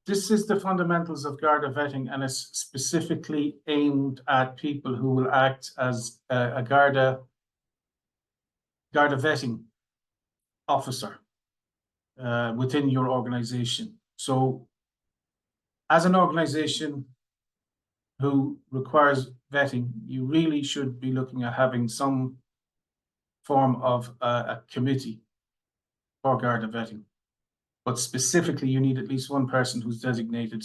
this is the fundamentals of Garda vetting, and it's specifically aimed at people who will act as a Garda vetting officer within your organization. So as an organization who requires vetting, you really should be looking at having some form of a committee for Garda vetting. But specifically, you need at least one person who's designated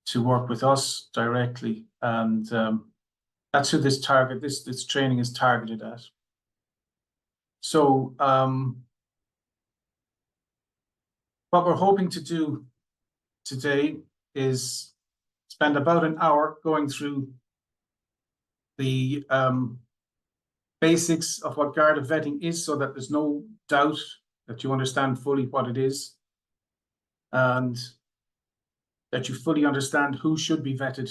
to work with us directly. And that's who this training is targeted at. So what we're hoping to do today is spend about an hour going through the basics of what Garda vetting is, so that there's no doubt that you understand fully what it is, and that you fully understand who should be vetted,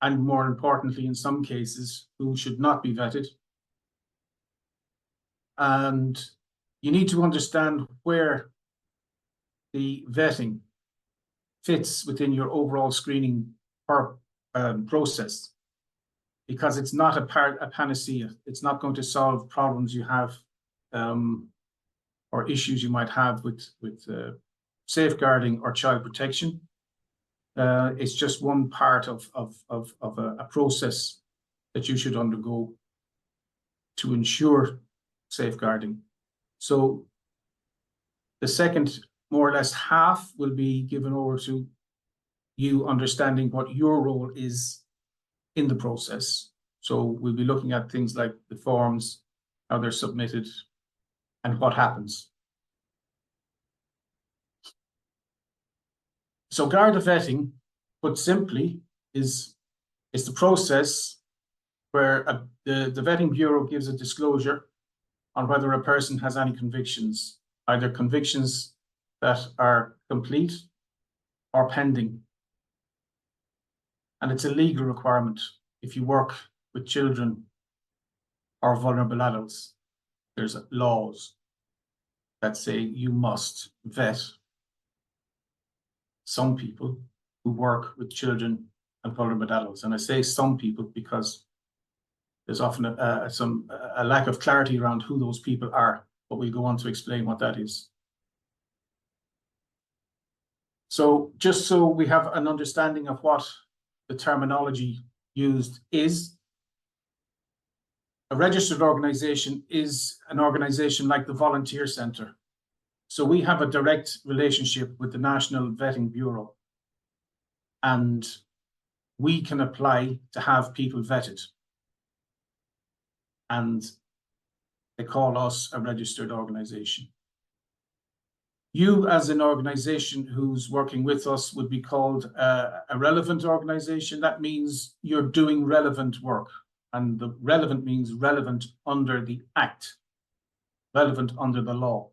and more importantly, in some cases, who should not be vetted. And you need to understand where the vetting fits within your overall screening process, because it's not a panacea. It's not going to solve problems you have or issues you might have with safeguarding or child protection. It's just one part of a process that you should undergo to ensure safeguarding. So the second, more or less half, will be given over to you understanding what your role is in the process. So we'll be looking at things like the forms, how they're submitted, and what happens. So Garda vetting, put simply, is the process where the Vetting Bureau gives a disclosure on whether a person has any convictions, either convictions that are complete or pending. And it's a legal requirement. If you work with children or vulnerable adults, there's laws that say you must vet some people who work with children and vulnerable adults. And I say some people because there's often a lack of clarity around who those people are, but we'll go on to explain what that is. So just so we have an understanding of what the terminology used is, a registered organization is an organization like the Volunteer Centre. So we have a direct relationship with the National Vetting Bureau, and we can apply to have people vetted. And they call us a registered organization. You, as an organization who's working with us, would be called a relevant organization. That means you're doing relevant work. And the relevant means relevant under the Act, relevant under the law.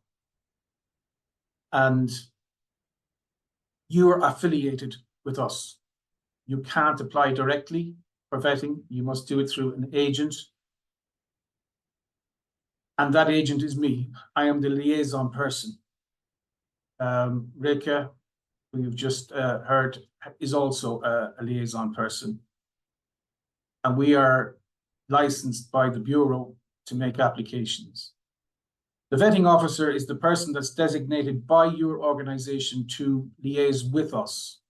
And you're affiliated with us. You can't apply directly for vetting. You must do it through an agent. And that agent is me. I am the liaison person. Rika, who you've just heard, is also a liaison person. And we are licensed by the Bureau to make applications. The vetting officer is the person that's designated by your organization to liaise with us.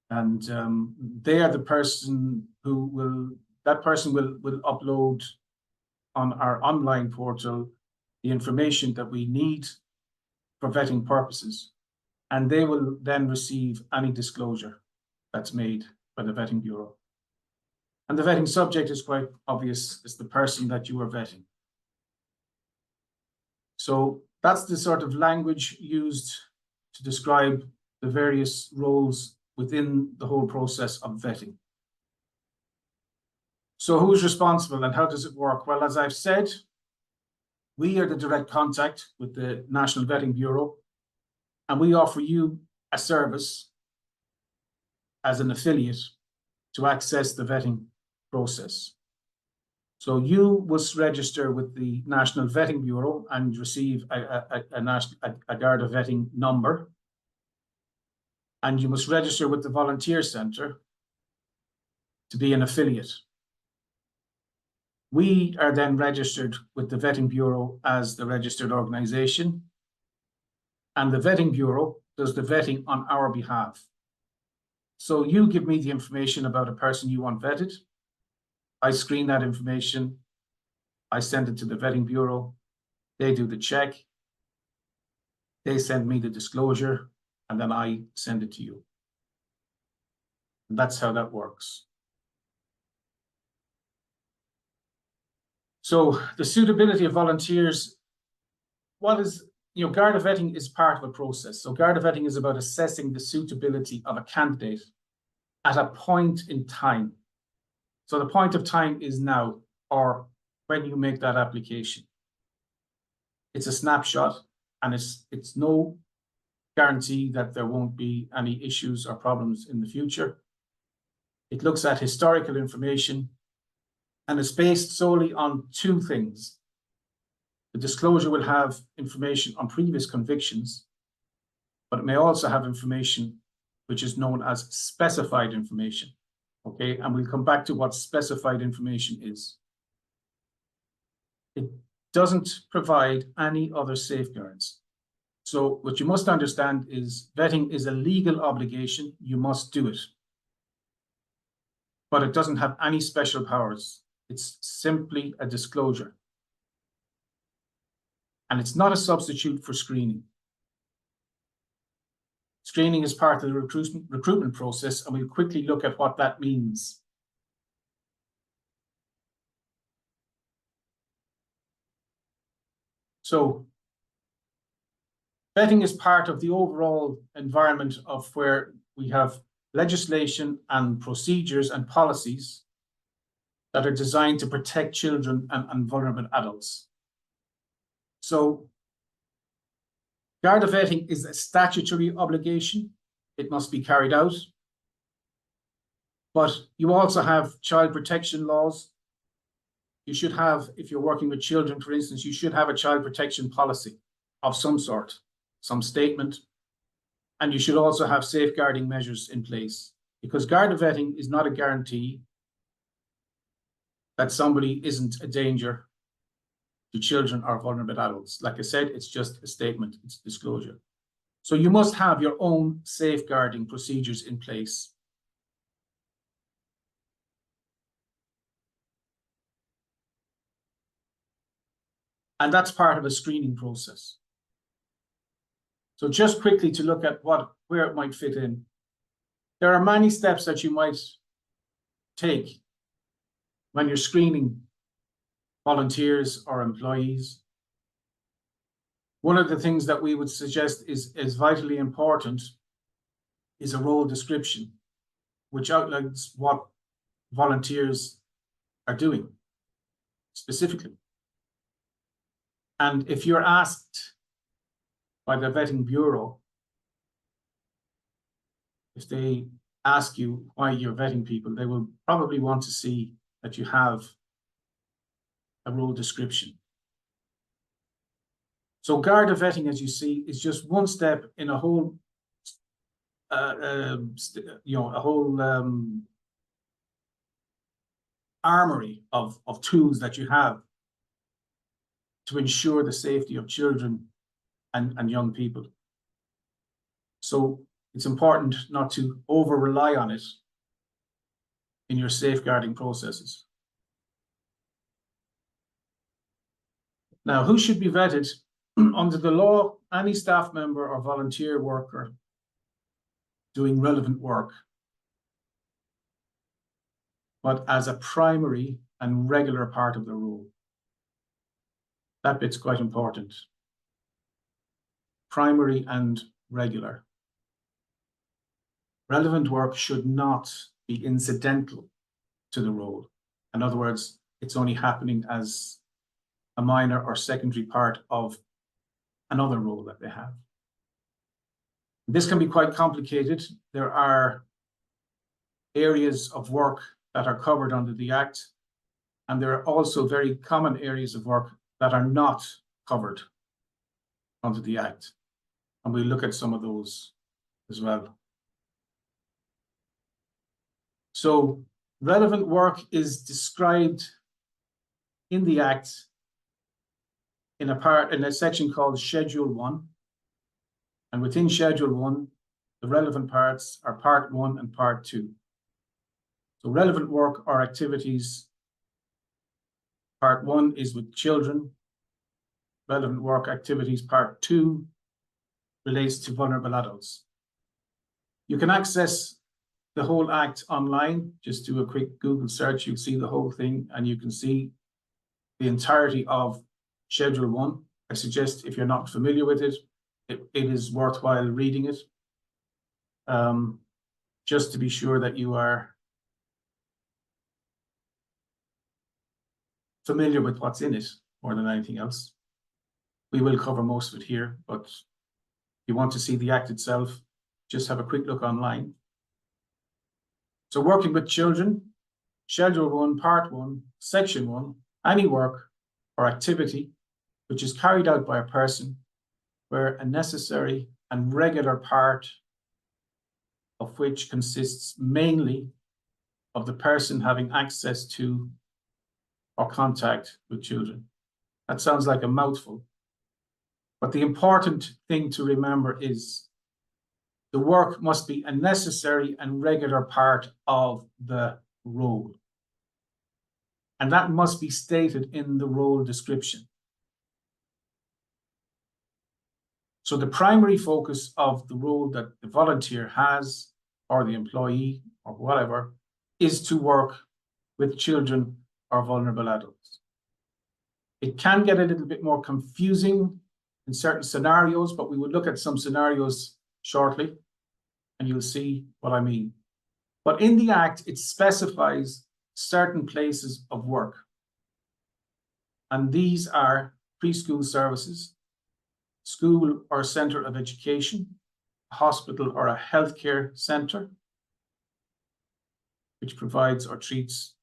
And they are the person who will upload on our online portal the information that we need for vetting purposes. And they will then receive any disclosure that's made by the Vetting Bureau. And the vetting subject is quite obvious. It's the person that you are vetting. So that's the sort of language used to describe the various roles within the whole process of vetting. So who's responsible and how does it work? Well, as I've said, we are the direct contact with the National Vetting Bureau, and we offer you a service as an affiliate to access the vetting process. So you must register with the National Vetting Bureau and receive a Garda vetting number. and you must register with the Volunteer Centre to be an affiliate. We are then registered with the Vetting Bureau as the registered organisation, and the Vetting Bureau does the vetting on our behalf. So you give me the information about a person you want vetted. I screen that information. I send it to the Vetting Bureau. They do the check. They send me the disclosure, and then I send it to you. And that's how that works. So the suitability of volunteers, Garda vetting is part of a process. So Garda vetting is about assessing the suitability of a candidate at a point in time. So the point of time is now, or when you make that application. It's a snapshot, and it's no guarantee that there won't be any issues or problems in the future. It looks at historical information, and it's based solely on two things. The disclosure will have information on previous convictions, but it may also have information which is known as specified information. Okay, and we'll come back to what specified information is. It doesn't provide any other safeguards. So what you must understand is vetting is a legal obligation. You must do it. But it doesn't have any special powers. It's simply a disclosure. And it's not a substitute for screening. Screening is part of the recruitment process, and we'll quickly look at what that means. So vetting is part of the overall environment of where we have legislation and procedures and policies that are designed to protect children and vulnerable adults. So Garda vetting is a statutory obligation. It must be carried out. But you also have child protection laws. You should have, if you're working with children, for instance, you should have a child protection policy of some sort, some statement. And you should also have safeguarding measures in place, because Garda vetting is not a guarantee that somebody isn't a danger to children or vulnerable adults. Like I said, it's just a statement, it's disclosure. So you must have your own safeguarding procedures in place. And that's part of a screening process. So just quickly to look at where it might fit in. There are many steps that you might take when you're screening volunteers or employees. One of the things that we would suggest is vitally important is a role description, which outlines what volunteers are doing specifically. And if you're asked by the Vetting Bureau, if they ask you why you're vetting people, they will probably want to see that you have a role description. So Garda vetting, as you see, is just one step in a whole, armory of tools that you have to ensure the safety of children and young people. So it's important not to over-rely on it in your safeguarding processes. Now, who should be vetted? Under the law, any staff member or volunteer worker doing relevant work, but as a primary and regular part of the role. That bit's quite important. Primary and regular. Relevant work should not be incidental to the role. In other words, it's only happening as a minor or secondary part of another role that they have. This can be quite complicated. There are areas of work that are covered under the Act, and there are also very common areas of work that are not covered under the Act. And we'll look at some of those as well. So relevant work is described in the Act in a section called Schedule 1. And within Schedule 1, the relevant parts are Part 1 and Part 2. So relevant work or activities, Part 1 is with children. Relevant work activities, Part 2 relates to vulnerable adults. You can access the whole Act online. Just do a quick Google search. You'll see the whole thing and you can see the entirety of Schedule 1. I suggest if you're not familiar with it, it is worthwhile reading it, just to be sure that you are familiar with what's in it more than anything else. We will cover most of it here, but if you want to see the Act itself, just have a quick look online. So working with children, Schedule 1, Part 1, Section 1, any work or activity which is carried out by a person where a necessary and regular part of which consists mainly of the person having access to or contact with children. That sounds like a mouthful, but the important thing to remember is the work must be a necessary and regular part of the role. And that must be stated in the role description. So the primary focus of the role that the volunteer has, or the employee, or whatever, is to work with children or vulnerable adults. It can get a little bit more confusing in certain scenarios, but we will look at some scenarios shortly, and you'll see what I mean. But in the Act, it specifies certain places of work. And these are preschool services, school or centre of education, a hospital or a healthcare centre, which provides or treats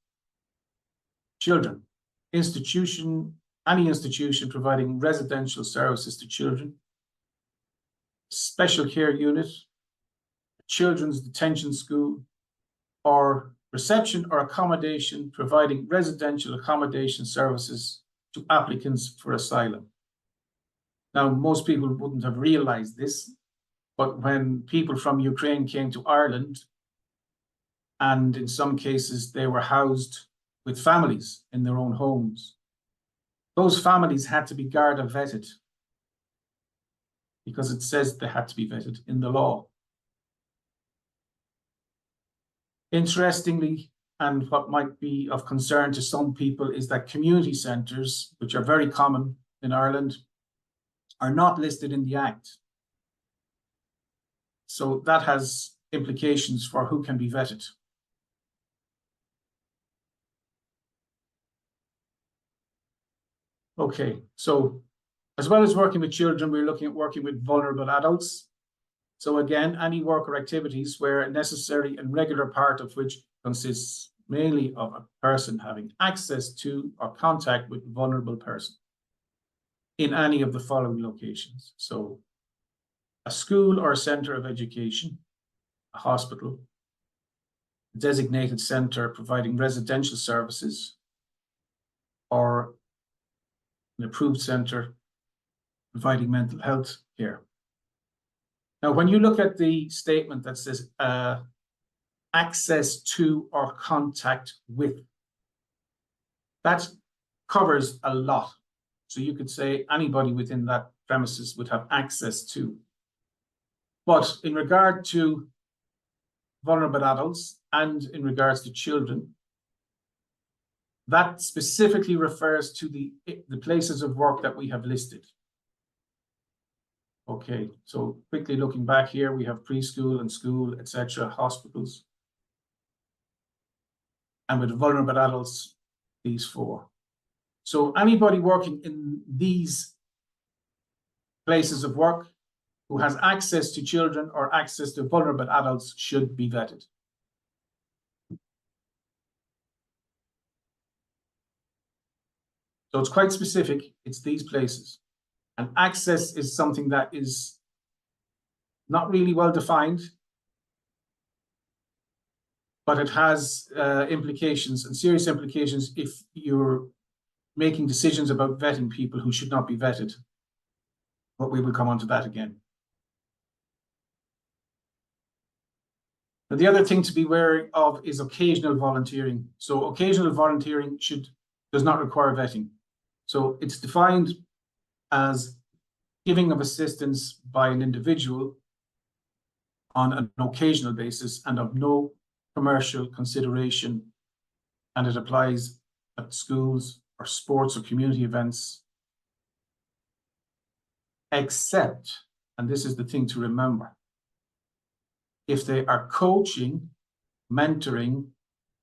children. Any institution providing residential services to children, special care unit, children's detention school, or reception or accommodation providing residential accommodation services to applicants for asylum. Now, most people wouldn't have realized this, but when people from Ukraine came to Ireland, and in some cases they were housed with families in their own homes, those families had to be Garda vetted because it says they had to be vetted in the law. Interestingly, and what might be of concern to some people, is that community centres, which are very common in Ireland, are not listed in the Act. So that has implications for who can be vetted. Okay, so as well as working with children, we're looking at working with vulnerable adults. So again, any work or activities where a necessary and regular part of which consists mainly of a person having access to or contact with a vulnerable person in any of the following locations. So a school or a centre of education, a hospital, a designated centre providing residential services, or an approved centre providing mental health care. Now, when you look at the statement that says access to or contact with, that covers a lot. So you could say anybody within that premises would have access to. But in regard to vulnerable adults and in regards to children, that specifically refers to the places of work that we have listed. Okay, so quickly looking back here, we have preschool and school, etc., hospitals. And with vulnerable adults, these four. So anybody working in these places of work who has access to children or access to vulnerable adults should be vetted. So it's quite specific, it's these places. And access is something that is not really well defined. but it has implications and serious implications if you're making decisions about vetting people who should not be vetted. But we will come on to that again. Now, the other thing to be wary of is occasional volunteering. So occasional volunteering does not require vetting. So it's defined as giving of assistance by an individual on an occasional basis and of no commercial consideration, and it applies at schools or sports or community events, except, and this is the thing to remember, if they are coaching, mentoring,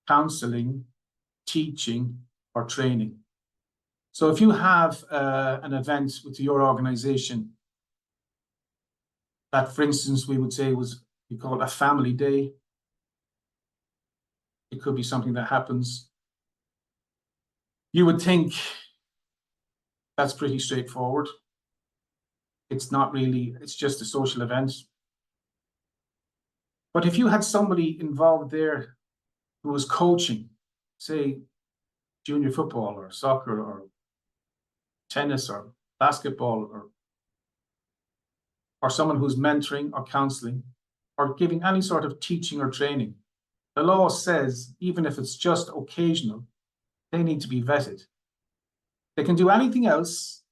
counseling, teaching, or training. So if you have an event with your organization that, for instance, we would say we call it a family day. It could be something that happens. You would think that's pretty straightforward. It's not really, it's just a social event. But if you had somebody involved there who was coaching, say, junior football or soccer or tennis or basketball, or someone who's mentoring or counseling or giving any sort of teaching or training, the law says, even if it's just occasional, they need to be vetted. They can do anything else.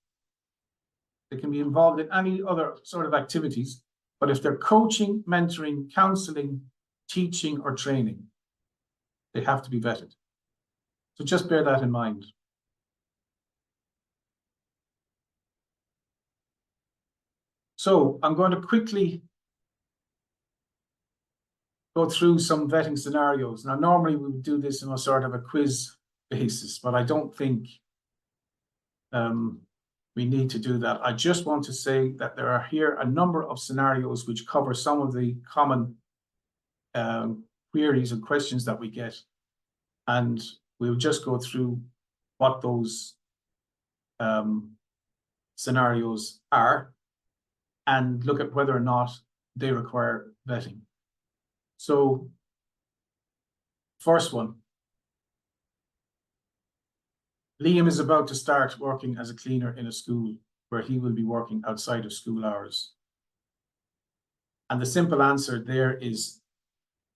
They can be involved in any other sort of activities. But if they're coaching, mentoring, counseling, teaching, or training, they have to be vetted. So just bear that in mind. So I'm going to quickly go through some vetting scenarios. Now, normally we would do this in a sort of a quiz basis, but I don't think we need to do that. I just want to say that there are here a number of scenarios which cover some of the common queries and questions that we get. And we'll just go through what those scenarios are and look at whether or not they require vetting. So, first one. Liam is about to start working as a cleaner in a school where he will be working outside of school hours. And the simple answer there is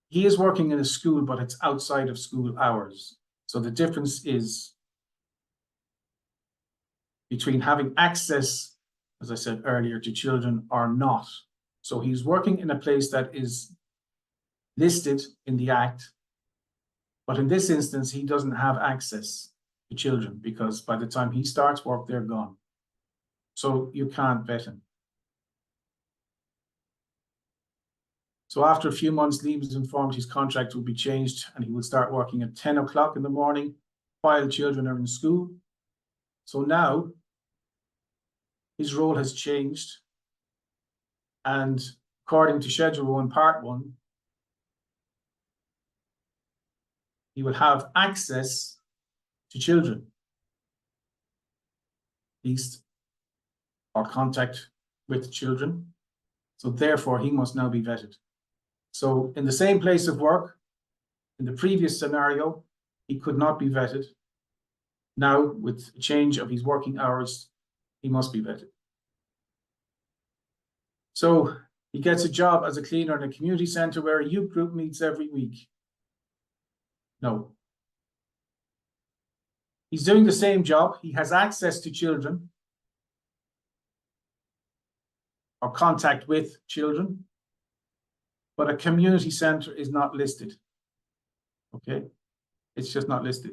he is working in a school, but it's outside of school hours. So the difference is between having access, as I said earlier, to children or not. So he's working in a place that is listed in the Act, but in this instance, he doesn't have access to children because by the time he starts work, they're gone. So you can't vet him. So after a few months, Liam is informed his contract will be changed and he will start working at 10 o'clock in the morning while children are in school. So now his role has changed. And according to Schedule 1, Part 1, he will have access to children, at least, or contact with children. So therefore, he must now be vetted. So in the same place of work, in the previous scenario, he could not be vetted. Now, with a change of his working hours, he must be vetted. So he gets a job as a cleaner in a community centre where a youth group meets every week. No. He's doing the same job. He has access to children or contact with children, but a community centre is not listed. Okay? It's just not listed.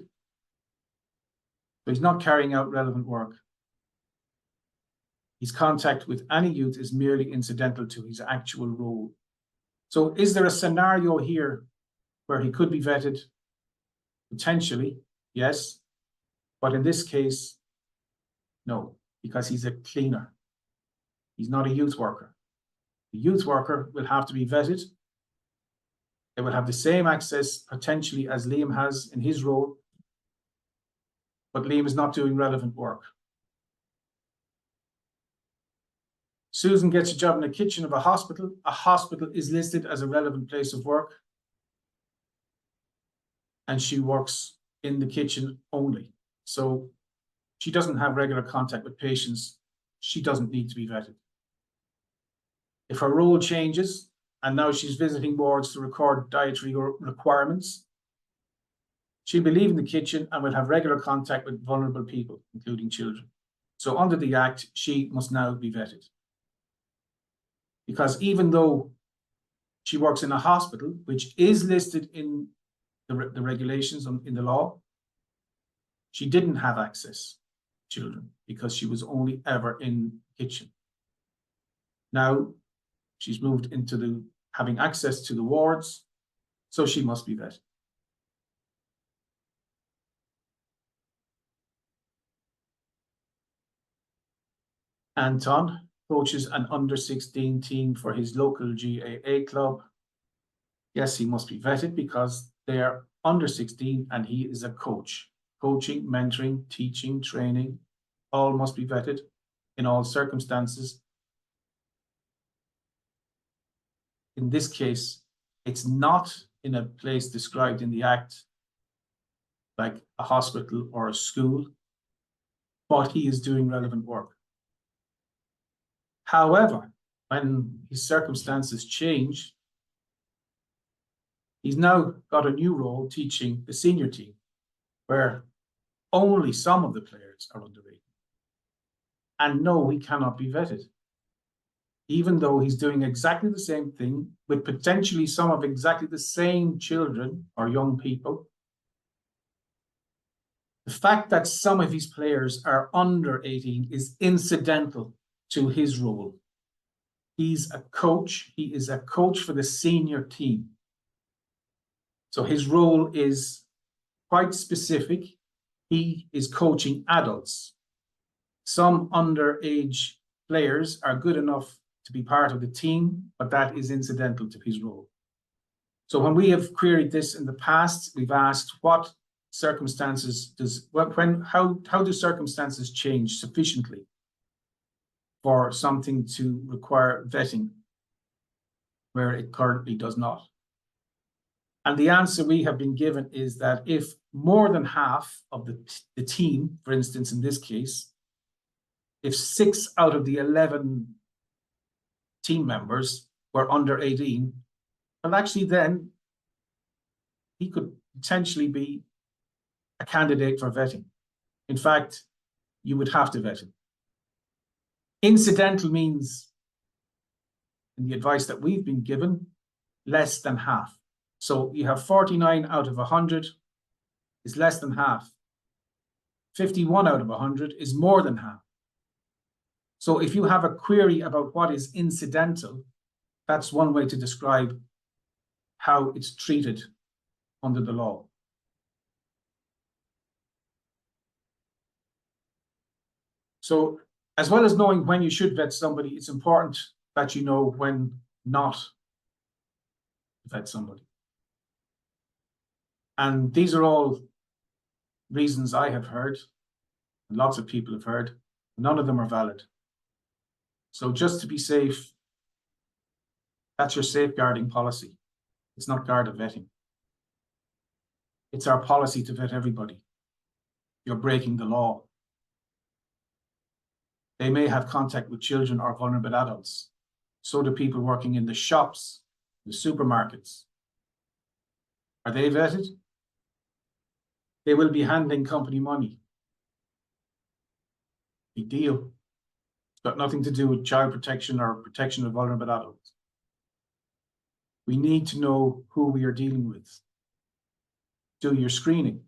So he's not carrying out relevant work. His contact with any youth is merely incidental to his actual role. So is there a scenario here where he could be vetted? Potentially, yes. But in this case, no, because he's a cleaner. He's not a youth worker. The youth worker will have to be vetted. They will have the same access potentially as Liam has in his role, but Liam is not doing relevant work. Susan gets a job in the kitchen of a hospital. A hospital is listed as a relevant place of work. and she works in the kitchen only. So she doesn't have regular contact with patients. She doesn't need to be vetted. If her role changes and now she's visiting wards to record dietary requirements, she'll be leaving the kitchen and will have regular contact with vulnerable people, including children. So under the Act, she must now be vetted. Because even though she works in a hospital, which is listed in the regulations in the law, she didn't have access to children because she was only ever in the kitchen. Now she's moved into having access to the wards, so she must be vetted. Anton coaches an under-16 team for his local GAA club. Yes, he must be vetted because they are under 16 and he is a coach. Coaching, mentoring, teaching, training, all must be vetted in all circumstances. In this case, it's not in a place described in the Act, like a hospital or a school, but he is doing relevant work. However, when his circumstances change, he's now got a new role teaching the senior team, where only some of the players are under 18. And no, he cannot be vetted. Even though he's doing exactly the same thing with potentially some of exactly the same children or young people. The fact that some of his players are under 18 is incidental to his role. He's a coach. He is a coach for the senior team. So his role is quite specific. He is coaching adults. Some underage players are good enough to be part of the team, but that is incidental to his role. So when we have queried this in the past, we've asked what circumstances how do circumstances change sufficiently for something to require vetting where it currently does not? And the answer we have been given is that if more than half of the team, for instance, in this case, if 6 out of the 11 team members were under 18, well, actually then he could potentially be a candidate for vetting. In fact, you would have to vet him. Incidental means, in the advice that we've been given, less than half. So you have 49 out of 100 is less than half. 51 out of 100 is more than half. So if you have a query about what is incidental, that's one way to describe how it's treated under the law. So as well as knowing when you should vet somebody, it's important that you know when not to vet somebody. And these are all reasons I have heard, and lots of people have heard. None of them are valid. So just to be safe, that's your safeguarding policy. It's not Garda vetting. It's our policy to vet everybody. You're breaking the law. They may have contact with children or vulnerable adults. So do people working in the shops, the supermarkets. Are they vetted? They will be handling company money. Big deal. It's got nothing to do with child protection or protection of vulnerable adults. We need to know who we are dealing with. Do your screening.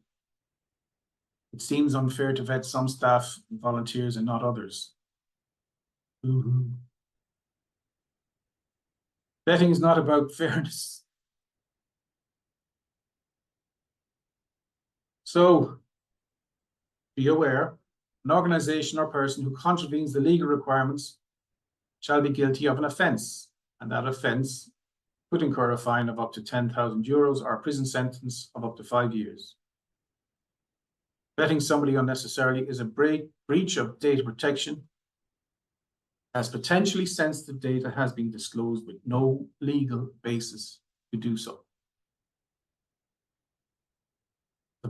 It seems unfair to vet some staff and volunteers and not others. Vetting is not about fairness. So be aware, an organisation or person who contravenes the legal requirements shall be guilty of an offence, and that offence could incur a fine of up to €10,000 or a prison sentence of up to 5 years. Vetting somebody unnecessarily is a breach of data protection, as potentially sensitive data has been disclosed with no legal basis to do so.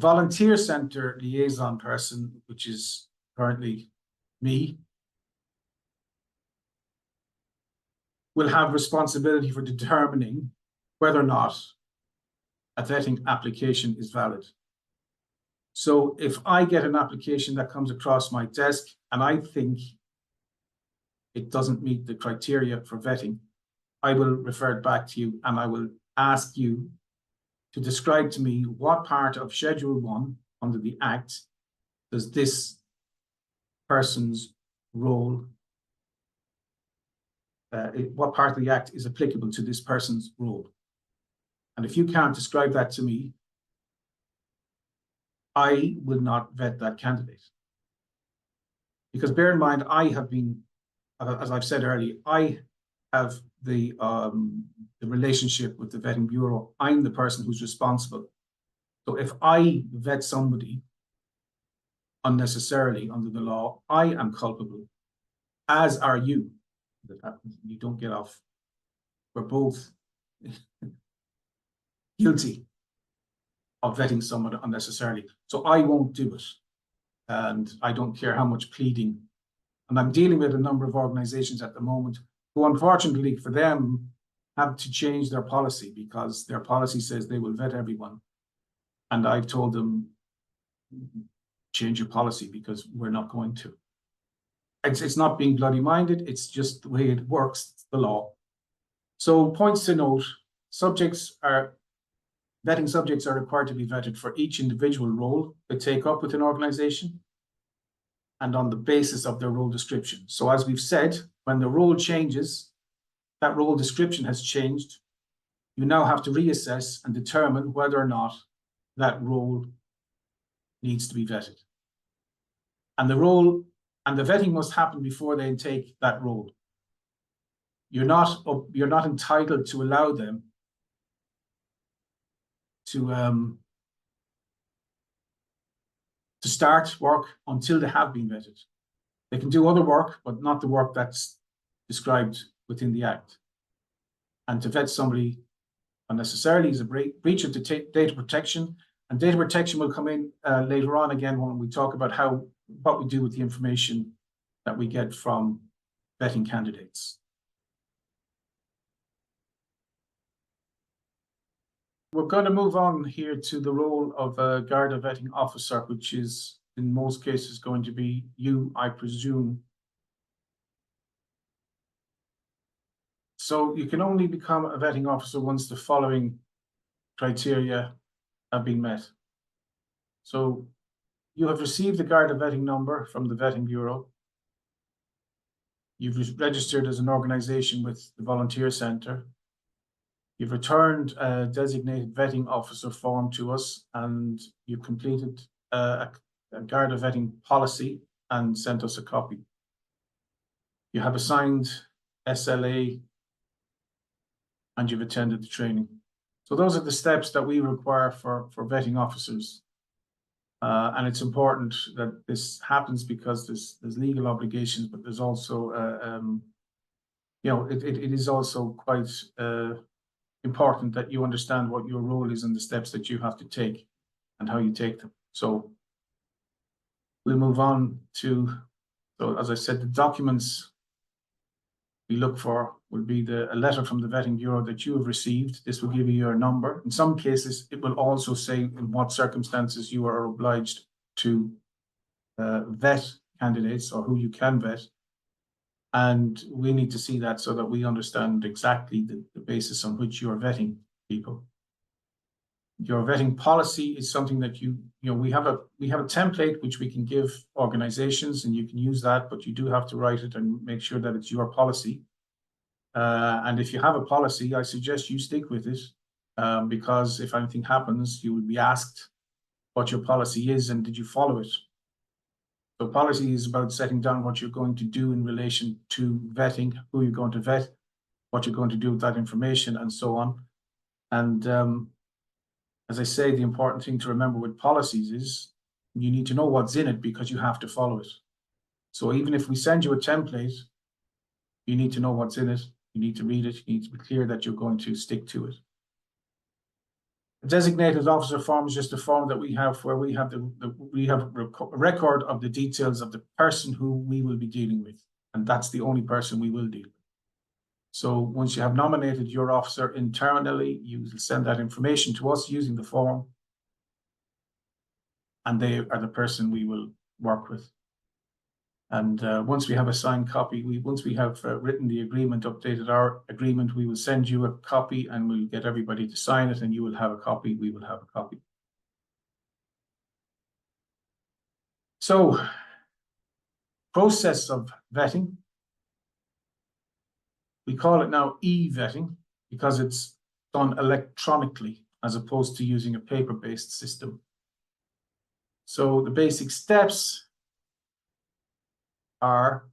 volunteer centre liaison person, which is currently me, will have responsibility for determining whether or not a vetting application is valid. So if I get an application that comes across my desk and I think it doesn't meet the criteria for vetting, I will refer it back to you and I will ask you to describe to me what part of Schedule 1 under the Act does this person's role, what part of the Act is applicable to this person's role. And if you can't describe that to me, I will not vet that candidate. Because bear in mind, I have been, as I've said earlier, I have the relationship with the vetting bureau. I'm the person who's responsible. So if I vet somebody unnecessarily under the law, I am culpable, as are you. You don't get off. We're both guilty of vetting someone unnecessarily. So I won't do it. And I don't care how much pleading. And I'm dealing with a number of organizations at the moment who, unfortunately for them, have to change their policy because their policy says they will vet everyone. And I've told them, change your policy because we're not going to. It's not being bloody minded. It's just the way it works, it's the law. So points to note, vetting subjects are required to be vetted for each individual role they take up with an organization and on the basis of their role description. So as we've said, when the role changes, that role description has changed, you now have to reassess and determine whether or not that role needs to be vetted. And the vetting must happen before they take that role. You're not entitled to allow them to start work until they have been vetted. They can do other work, but not the work that's described within the Act. And to vet somebody unnecessarily is a breach of data protection. And data protection will come in later on again when we talk about what we do with the information that we get from vetting candidates. We're going to move on here to the role of a Garda vetting officer, which is in most cases going to be you, I presume. So you can only become a vetting officer once the following criteria have been met. So you have received the Garda vetting number from the Vetting Bureau. You've registered as an organization with the Volunteer Centre. You've returned a designated vetting officer form to us, and you've completed a Garda vetting policy and sent us a copy. You have a signed SLA and you've attended the training. So those are the steps that we require for vetting officers. And it's important that this happens because there's legal obligations, but there's also, it is also quite important that you understand what your role is and the steps that you have to take and how you take them. So we'll move on to, so as I said, the documents we look for will be a letter from the Vetting Bureau that you have received. This will give you your number. In some cases, it will also say in what circumstances you are obliged to vet candidates or who you can vet. And we need to see that so that we understand exactly the basis on which you are vetting people. Your vetting policy is something that we have a template which we can give organizations, and you can use that, but you do have to write it and make sure that it's your policy. And if you have a policy, I suggest you stick with it, because if anything happens, you will be asked what your policy is and did you follow it. So policy is about setting down what you're going to do in relation to vetting, who you're going to vet, what you're going to do with that information, and so on. And as I say, the important thing to remember with policies is you need to know what's in it because you have to follow it. So even if we send you a template, you need to know what's in it. You need to read it. You need to be clear that you're going to stick to it. A designated officer form is just a form that we have where we have a record of the details of the person who we will be dealing with, and that's the only person we will deal with. So once you have nominated your officer internally, you will send that information to us using the form, and they are the person we will work with. And once we have a signed copy, once we have written the agreement, updated our agreement, we will send you a copy and we'll get everybody to sign it, and you will have a copy, we will have a copy. So, process of vetting. We call it now e-vetting because it's done electronically as opposed to using a paper-based system. So the basic steps are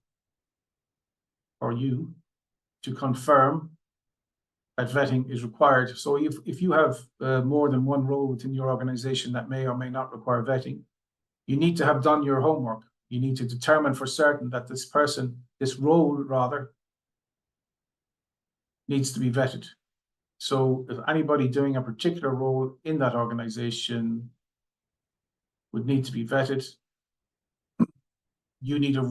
for you to confirm that vetting is required. So if you have more than one role within your organization that may or may not require vetting, you need to have done your homework. You need to determine for certain that this role rather, needs to be vetted. So if anybody doing a particular role in that organization would need to be vetted, you need a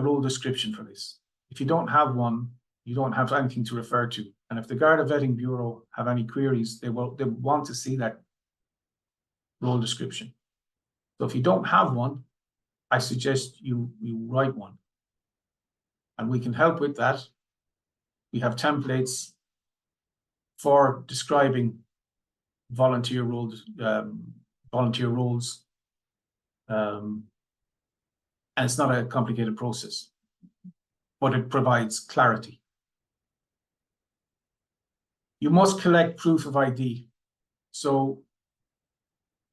role description for this. If you don't have one, you don't have anything to refer to. And if the Garda Vetting Bureau have any queries, they want to see that role description. So if you don't have one, I suggest you write one. And we can help with that. We have templates for describing volunteer roles, and it's not a complicated process, but it provides clarity. You must collect proof of ID. So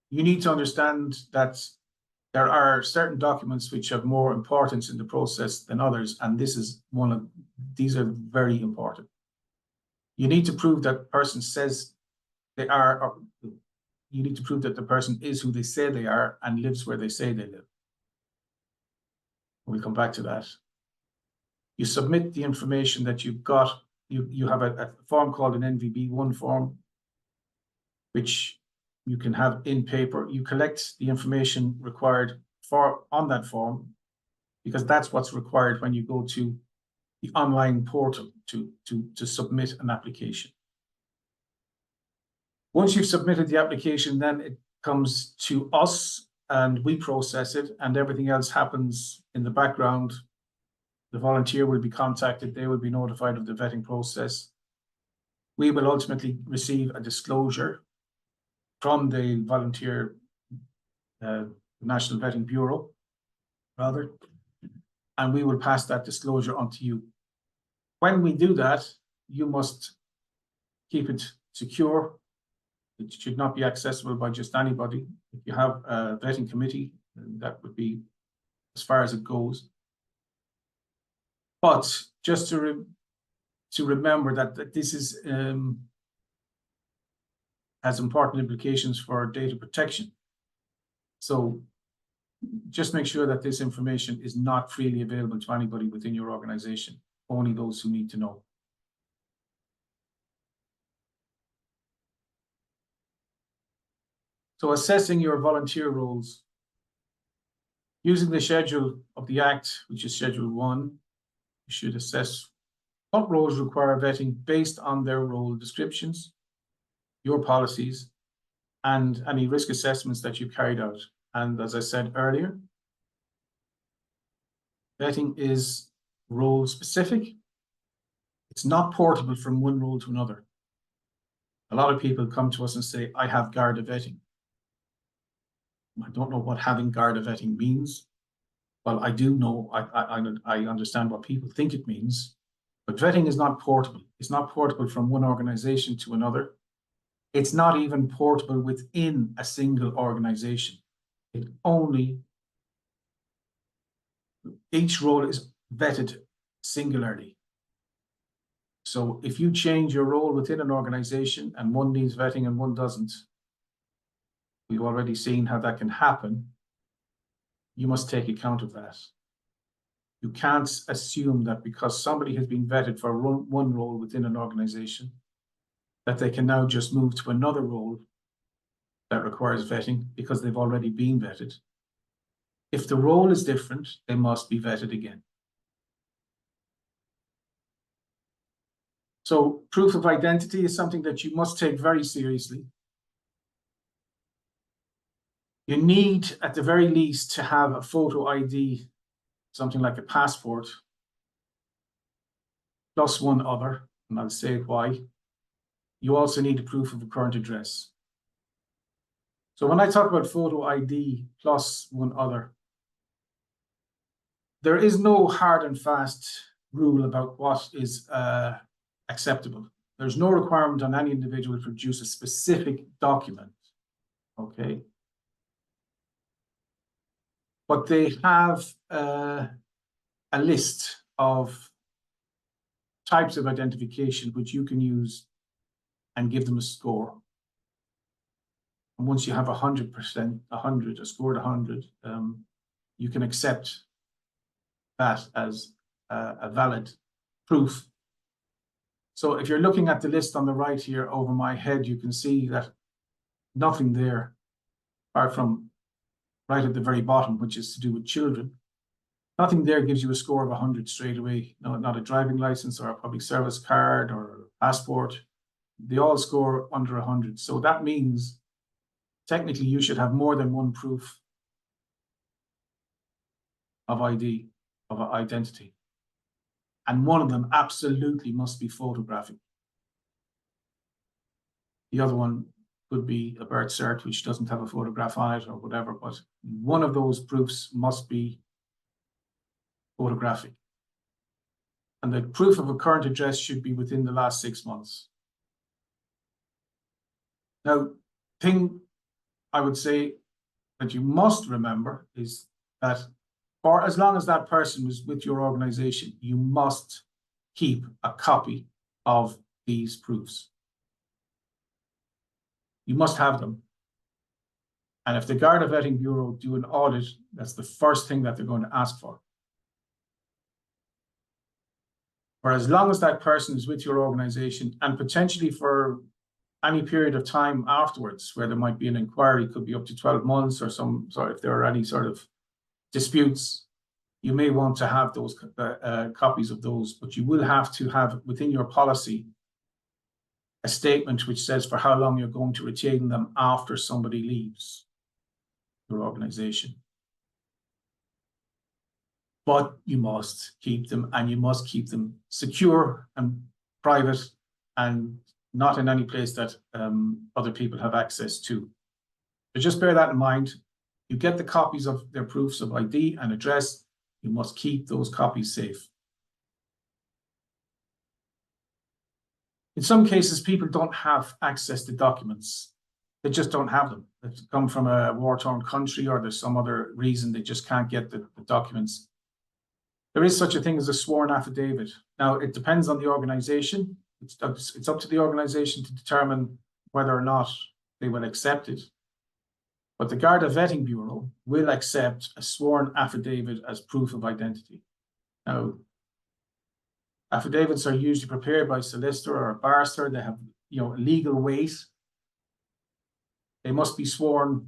you need to understand that there are certain documents which have more importance in the process than others, and these are very important. You need to prove that the person says they are, or you need to prove that the person is who they say they are and lives where they say they live. We'll come back to that. You submit the information that you've got. You have a form called an NVB1 form, which you can have in paper. You collect the information required on that form, because that's what's required when you go to the online portal to submit an application. Once you've submitted the application, then it comes to us and we process it, and everything else happens in the background. The volunteer will be contacted. They will be notified of the vetting process. We will ultimately receive a disclosure from the volunteer, National Vetting Bureau, rather, and we will pass that disclosure on to you. When we do that, you must keep it secure. It should not be accessible by just anybody. If you have a vetting committee, that would be as far as it goes. But just to remember that this is has important implications for data protection. So just make sure that this information is not freely available to anybody within your organization, only those who need to know. So assessing your volunteer roles. Using the schedule of the Act, which is Schedule 1, you should assess what roles require vetting based on their role descriptions, your policies, and any risk assessments that you carried out. And as I said earlier, vetting is role specific. It's not portable from one role to another. A lot of people come to us and say, I have Garda vetting. I don't know what having Garda vetting means. Well, I do know, I understand what people think it means, but vetting is not portable. It's not portable from one organization to another. It's not even portable within a single organization. Each role is vetted singularly. So if you change your role within an organization and one needs vetting and one doesn't, we've already seen how that can happen. You must take account of that. You can't assume that because somebody has been vetted for one role within an organization, that they can now just move to another role that requires vetting because they've already been vetted. If the role is different, they must be vetted again. So proof of identity is something that you must take very seriously. You need, at the very least, to have a photo ID, something like a passport, plus one other, and I'll say why. You also need a proof of a current address. So when I talk about photo ID plus one other, there is no hard and fast rule about what is acceptable. There's no requirement on any individual to produce a specific document, okay? But they have a list of types of identification which you can use and give them a score. And once you have 100%, 100, scored 100, you can accept that as a valid proof. So if you're looking at the list on the right here over my head, you can see that nothing there, apart from right at the very bottom, which is to do with children. Nothing there gives you a score of 100 straight away. No, not a driving license or a public service card or a passport. They all score under 100. So that means technically you should have more than one proof of ID, of identity. And one of them absolutely must be photographic. The other one could be a birth cert, which doesn't have a photograph on it or whatever, but one of those proofs must be photographic. And the proof of a current address should be within the last 6 months. Now, thing I would say that you must remember is that for as long as that person was with your organization, you must keep a copy of these proofs. You must have them. And if the Garda Vetting Bureau do an audit, that's the first thing that they're going to ask for. For as long as that person is with your organization, and potentially for any period of time afterwards, where there might be an inquiry, could be up to 12 months or some sort, if there are any sort of disputes, you may want to have those copies of those, but you will have to have within your policy a statement which says for how long you're going to retain them after somebody leaves your organization. But you must keep them, and you must keep them secure and private and not in any place that other people have access to. So just bear that in mind. You get the copies of their proofs of ID and address. You must keep those copies safe. In some cases, people don't have access to documents. They just don't have them. They come from a war-torn country, or there's some other reason they just can't get the documents. There is such a thing as a sworn affidavit. Now, it depends on the organization. It's up to the organization to determine whether or not they will accept it. But the Garda Vetting Bureau will accept a sworn affidavit as proof of identity. Now, affidavits are usually prepared by a solicitor or a barrister. They have, legal weight. They must be sworn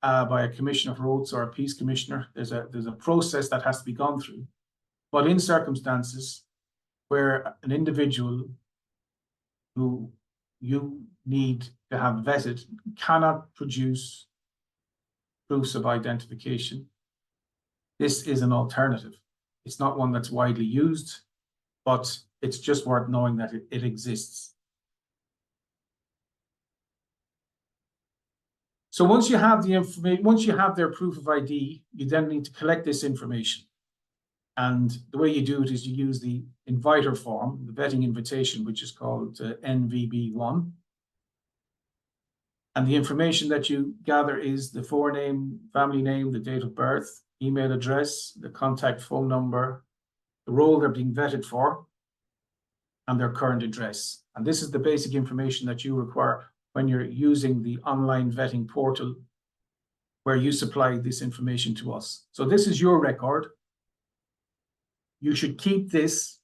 by a commissioner of oaths or a peace commissioner. There's a process that has to be gone through. But in circumstances where an individual who you need to have vetted cannot produce proofs of identification, this is an alternative. It's not one that's widely used, but it's just worth knowing that it exists. So once you have the information, once you have their proof of ID, you then need to collect this information. And the way you do it is you use the inviter form, the vetting invitation, which is called NVB1. And the information that you gather is the forename, family name, the date of birth, email address, the contact phone number, the role they're being vetted for, and their current address. And this is the basic information that you require when you're using the online vetting portal where you supply this information to us. So this is your record. You should keep this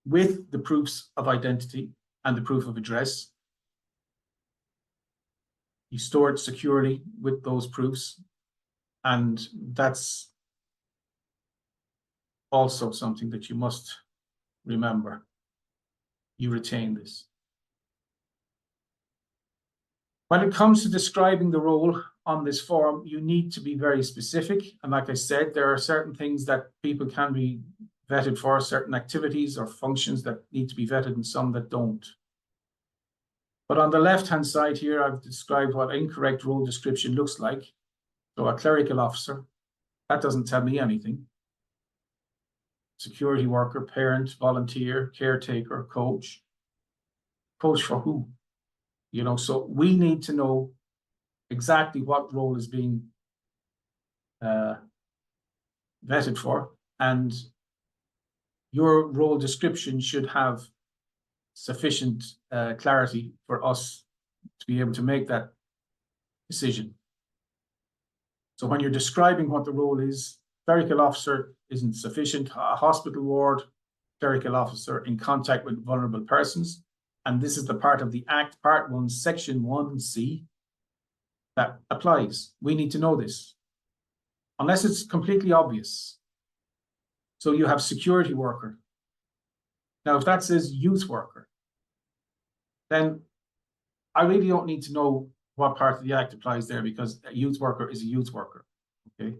with the proofs of identity, and the proof of address. You store it securely with those proofs, and that's also something that you must remember. You retain this. When it comes to describing the role on this form, you need to be very specific. And like I said, there are certain things that people can be vetted for, certain activities or functions that need to be vetted and some that don't. But on the left-hand side here, I've described what incorrect role description looks like. So a clerical officer, that doesn't tell me anything. Security worker, parent, volunteer, caretaker, coach. Coach for who? You know, so we need to know exactly what role is being vetted for, and your role description should have sufficient clarity for us to be able to make that decision. So when you're describing what the role is, clerical officer isn't sufficient. A hospital ward, clerical officer in contact with vulnerable persons. And this is the part of the Act, Part 1, Section 1C, that applies. We need to know this, unless it's completely obvious. So you have security worker. Now, if that says youth worker, then I really don't need to know what part of the Act applies there, because a youth worker is a youth worker, okay?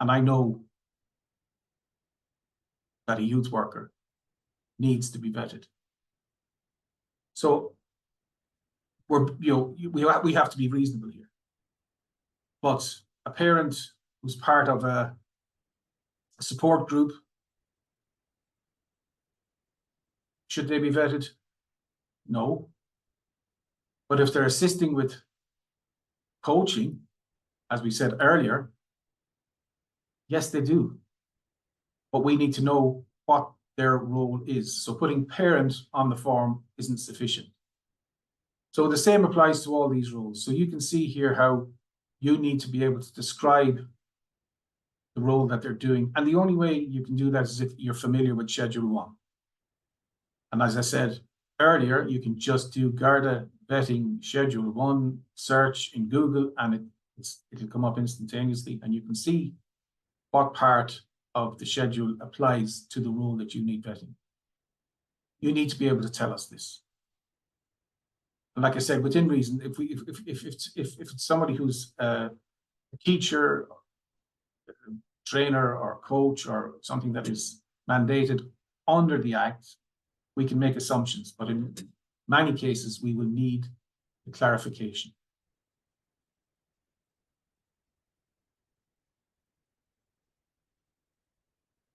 And I know that a youth worker needs to be vetted. So we have to be reasonable here. But a parent who's part of a support group, should they be vetted? No. But if they're assisting with coaching, as we said earlier, yes, they do. But we need to know what their role is. So putting parent on the form isn't sufficient. So the same applies to all these roles. So you can see here how you need to be able to describe the role that they're doing. And the only way you can do that is if you're familiar with Schedule 1. And as I said earlier, you can just do Garda vetting Schedule 1 search in Google, and it'll come up instantaneously, and you can see what part of the schedule applies to the role that you need vetting. You need to be able to tell us this. And like I said, within reason, if it's somebody who's a teacher, trainer, or coach, or something that is mandated under the Act, we can make assumptions. But in many cases, we will need a clarification.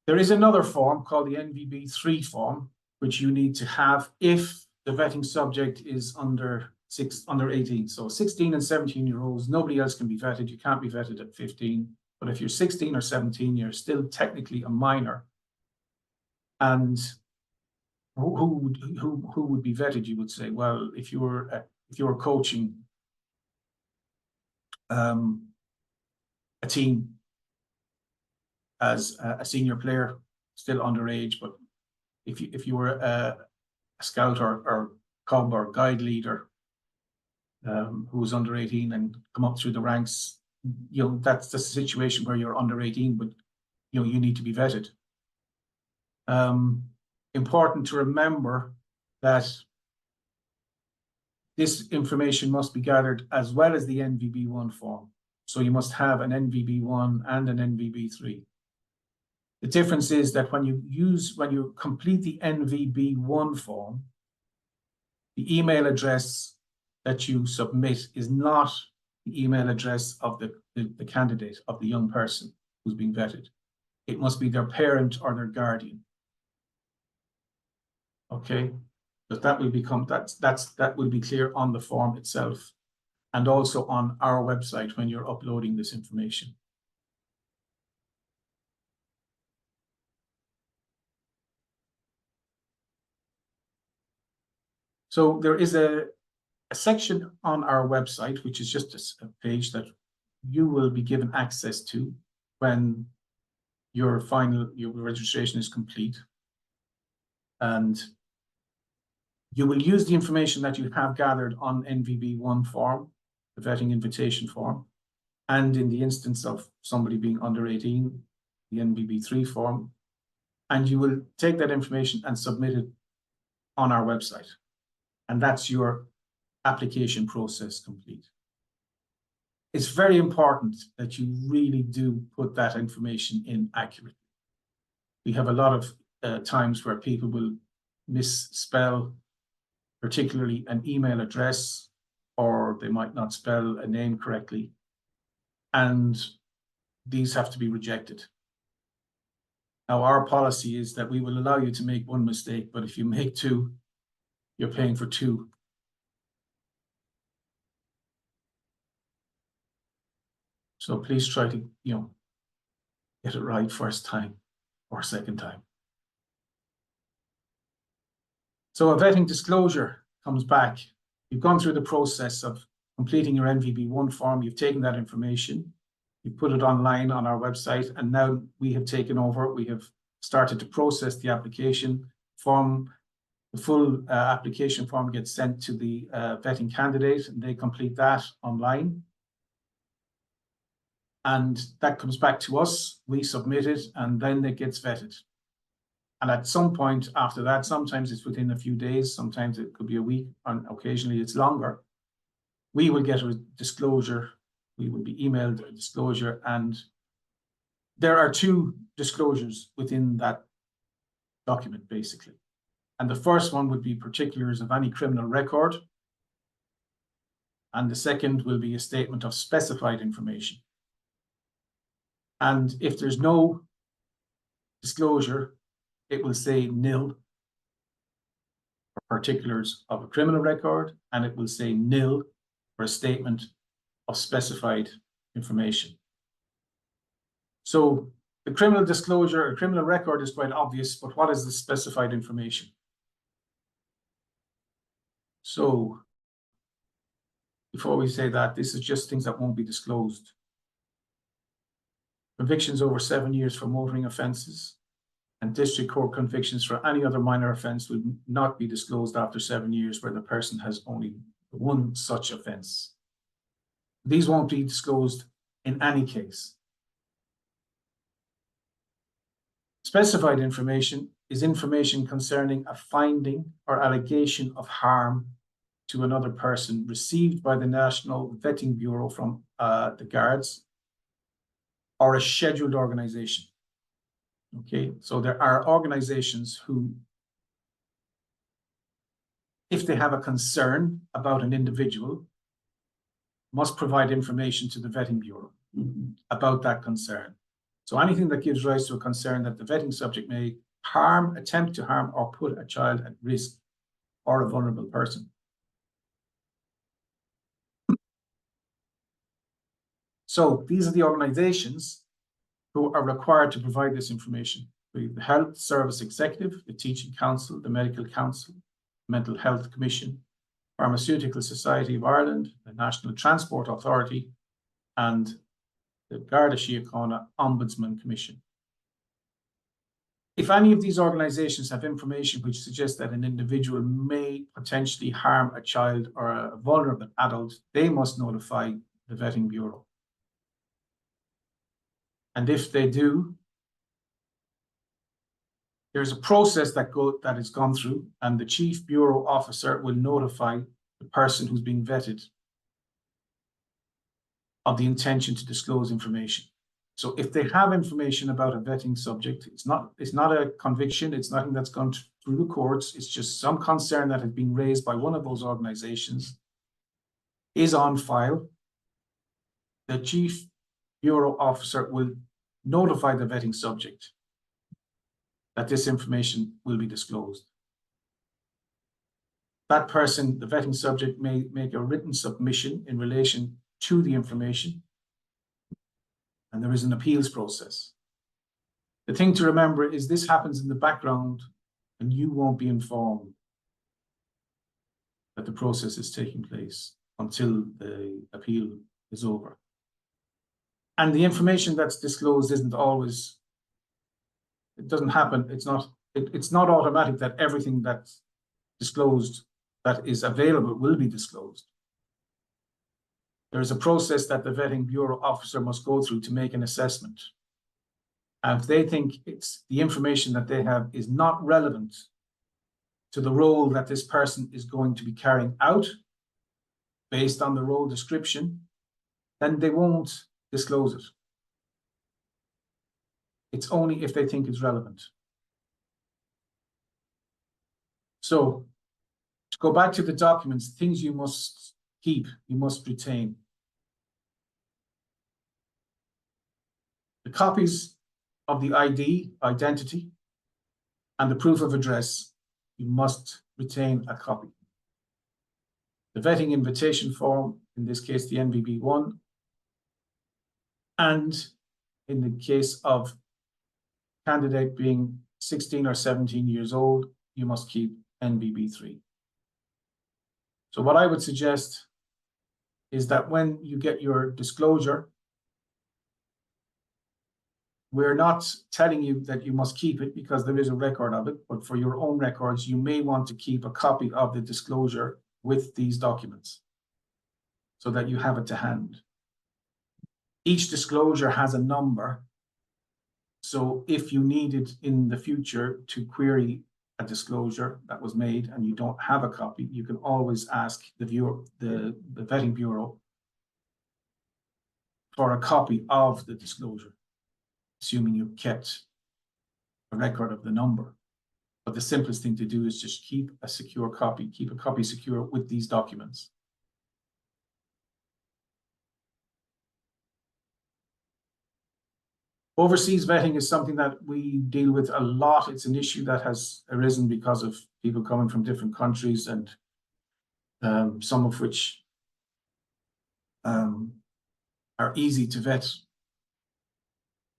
There is another form called the NVB3 form, which you need to have if the vetting subject is under 18. So 16 and 17-year-olds, nobody else can be vetted. You can't be vetted at 15. But if you're 16 or 17, you're still technically a minor. And who would be vetted? You would say, well, if you were coaching a team as a senior player, still underage, but if you were a scout or cub or guide leader who was under 18 and come up through the ranks, you know, that's the situation where you're under 18, but you know, you need to be vetted. Important to remember that this information must be gathered as well as the NVB1 form. So you must have an NVB1 and an NVB3. The difference is that when you complete the NVB1 form, the email address that you submit is not the email address of the candidate, of the young person who's being vetted. It must be their parent or their guardian. Okay, but that will become that will be clear on the form itself, and also on our website when you're uploading this information. So there is a section on our website, which is just a page that you will be given access to when your registration is complete. And You will use the information that you have gathered on NVB1 form, the vetting invitation form, and in the instance of somebody being under 18, the NVB3 form, and you will take that information and submit it on our website. And that's your application process complete. It's very important that you really do put that information in accurately. We have a lot of times where people will misspell, particularly an email address, or they might not spell a name correctly. And these have to be rejected. Now, our policy is that we will allow you to make one mistake, but if you make two, you're paying for two. So please try to, get it right first time or second time. So a vetting disclosure comes back. You've gone through the process of completing your NVB1 form. You've taken that information. You put it online on our website, and now we have taken over. We have started to process the application form. The full application form gets sent to the vetting candidate, and they complete that online. And that comes back to us, we submit it, and then it gets vetted. And at some point after that, sometimes it's within a few days, sometimes it could be a week, and occasionally it's longer, we will get a disclosure. We will be emailed a disclosure, and there are two disclosures within that document, basically. And the first one would be particulars of any criminal record, and the second will be a statement of specified information. And if there's no disclosure, it will say nil for particulars of a criminal record, and it will say nil for a statement of specified information. So the criminal disclosure, a criminal record is quite obvious, but what is the specified information? So before we say that, this is just things that won't be disclosed. Convictions over 7 years for motoring offences and district court convictions for any other minor offence would not be disclosed after 7 years where the person has only one such offence. These won't be disclosed in any case. Specified information is information concerning a finding or allegation of harm to another person received by the National Vetting Bureau from the Guards or a scheduled organisation. Okay, so there are organisations who, if they have a concern about an individual, must provide information to the Vetting Bureau about that concern. So anything that gives rise to a concern that the vetting subject may harm, attempt to harm, or put a child at risk or a vulnerable person. So these are the organisations who are required to provide this information. We have the Health Service Executive, the Teaching Council, the Medical Council, Mental Health Commission, Pharmaceutical Society of Ireland, the National Transport Authority, and the Garda Síochána Ombudsman Commission. If any of these organisations have information which suggests that an individual may potentially harm a child or a vulnerable adult, they must notify the Vetting Bureau. And if they do, there's a process that is gone through, and the Chief Bureau Officer will notify the person who's being vetted of the intention to disclose information. So if they have information about a vetting subject, it's not a conviction, it's nothing that's gone through the courts, it's just some concern that has been raised by one of those organisations, is on file. The Chief Bureau Officer will notify the vetting subject that this information will be disclosed. That person, the vetting subject, may make a written submission in relation to the information, and there is an appeals process. The thing to remember is this happens in the background, and you won't be informed that the process is taking place until the appeal is over. And the information that's disclosed isn't always, it doesn't happen, it's not automatic that everything that's disclosed, that is available, will be disclosed. There is a process that the vetting bureau officer must go through to make an assessment. And if they think the information that they have is not relevant to the role that this person is going to be carrying out based on the role description, then they won't disclose it. It's only if they think it's relevant. So to go back to the documents, things you must keep, you must retain. The copies of the ID, identity, and the proof of address, you must retain a copy. The vetting invitation form, in this case, the NVB1, and in the case of candidate being 16 or 17 years old, you must keep NVB3. So what I would suggest is that when you get your disclosure, we're not telling you that you must keep it because there is a record of it, but for your own records, you may want to keep a copy of the disclosure with these documents so that you have it to hand. Each disclosure has a number. So if you needed in the future to query a disclosure that was made and you don't have a copy, you can always ask the vetting bureau for a copy of the disclosure, assuming you've kept a record of the number. But the simplest thing to do is just keep a secure copy, keep a copy secure with these documents. Overseas vetting is something that we deal with a lot. It's an issue that has arisen because of people coming from different countries, and some of which are easy to vet.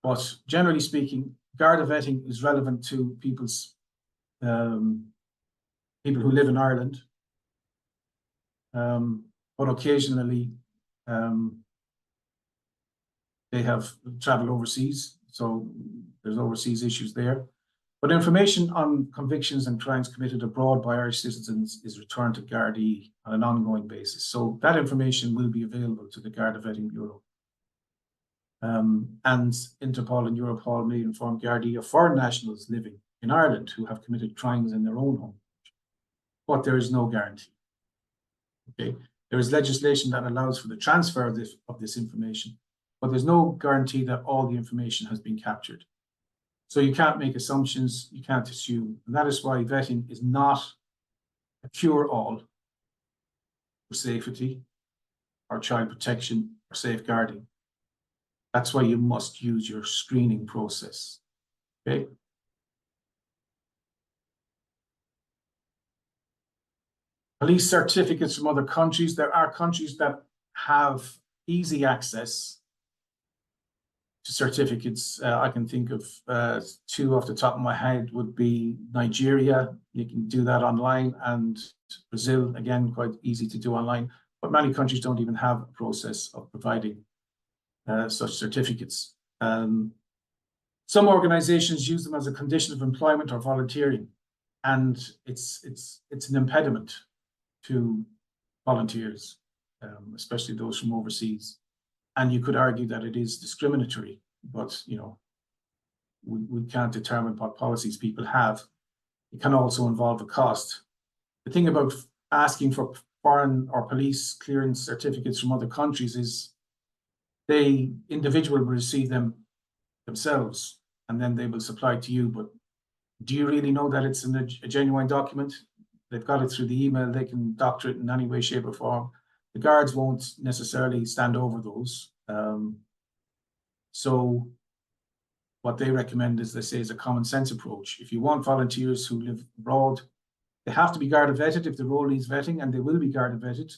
But generally speaking, Garda vetting is relevant to people who live in Ireland, but occasionally they have traveled overseas, so there's overseas issues there. But information on convictions and crimes committed abroad by Irish citizens is returned to Gardaí on an ongoing basis. So that information will be available to the Garda Vetting Bureau. And Interpol and Europol may inform Gardaí of foreign nationals living in Ireland who have committed crimes in their own home. But there is no guarantee. Okay, there is legislation that allows for the transfer of this information, but there's no guarantee that all the information has been captured. So you can't make assumptions, you can't assume. And that is why vetting is not a cure-all for safety or child protection or safeguarding. That's why you must use your screening process. Okay. Police certificates from other countries. There are countries that have easy access to certificates. I can think of two off the top of my head would be Nigeria. You can do that online, and Brazil, again, quite easy to do online. But many countries don't even have a process of providing such certificates. Some organizations use them as a condition of employment or volunteering, and it's an impediment to volunteers, especially those from overseas. And you could argue that it is discriminatory, but you know, we can't determine what policies people have. It can also involve a cost. The thing about asking for foreign or police clearance certificates from other countries is the individual will receive them themselves and then they will supply to you. But do you really know that it's a genuine document? They've got it through the email. They can doctor it in any way, shape, or form. The guards won't necessarily stand over those. So what they recommend is, they say, is a common sense approach. If you want volunteers who live abroad, they have to be Garda vetted if the role needs vetting, and they will be Garda vetted.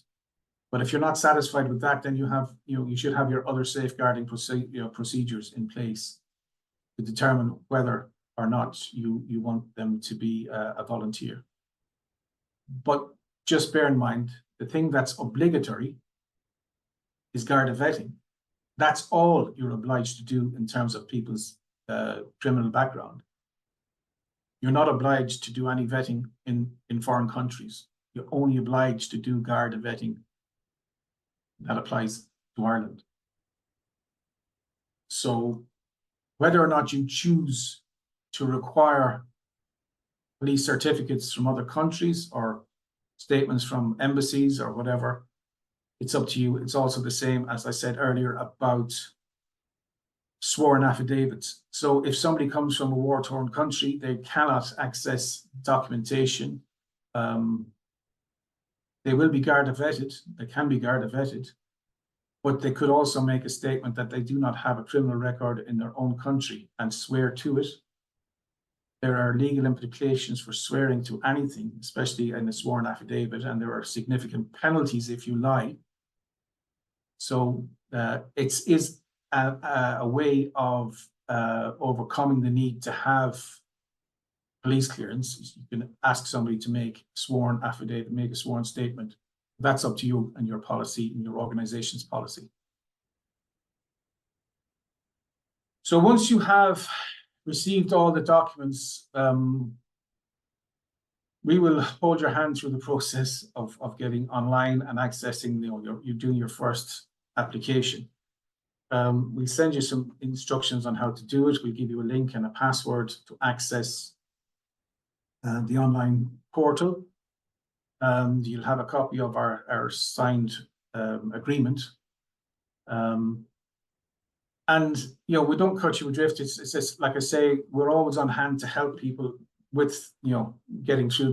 But if you're not satisfied with that, then you should have your other safeguarding procedures in place to determine whether or not you want them to be a volunteer. But just bear in mind, the thing that's obligatory is Garda vetting. That's all you're obliged to do in terms of people's criminal background. you're not obliged to do any vetting in foreign countries. You're only obliged to do Garda vetting. That applies to Ireland. So whether or not you choose to require police certificates from other countries or statements from embassies or whatever, it's up to you. It's also the same, as I said earlier, about sworn affidavits. So if somebody comes from a war-torn country, they cannot access documentation. They will be Garda vetted. They can be Garda vetted, but they could also make a statement that they do not have a criminal record in their own country and swear to it. There are legal implications for swearing to anything, especially in a sworn affidavit, and there are significant penalties if you lie. So it is a way of overcoming the need to have police clearance. You can ask somebody to make a sworn affidavit, make a sworn statement. That's up to you and your policy and your organization's policy. So once you have received all the documents, we will hold your hand through the process of getting online and accessing, you're doing your first application. We'll send you some instructions on how to do it. We'll give you a link and a password to access the online portal. You'll have a copy of our signed agreement. And, we don't cut you adrift. It's just, like I say, we're always on hand to help people with, getting through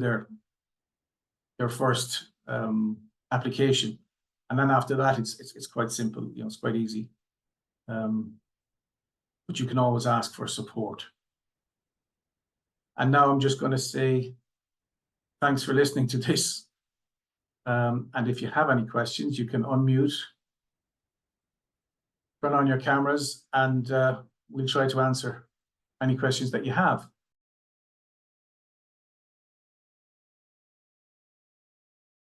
their first application. And then after that, it's quite simple, it's quite easy. But you can always ask for support. And now I'm just going to say thanks for listening to this. And if you have any questions, you can unmute, turn on your cameras, and we'll try to answer any questions that you have.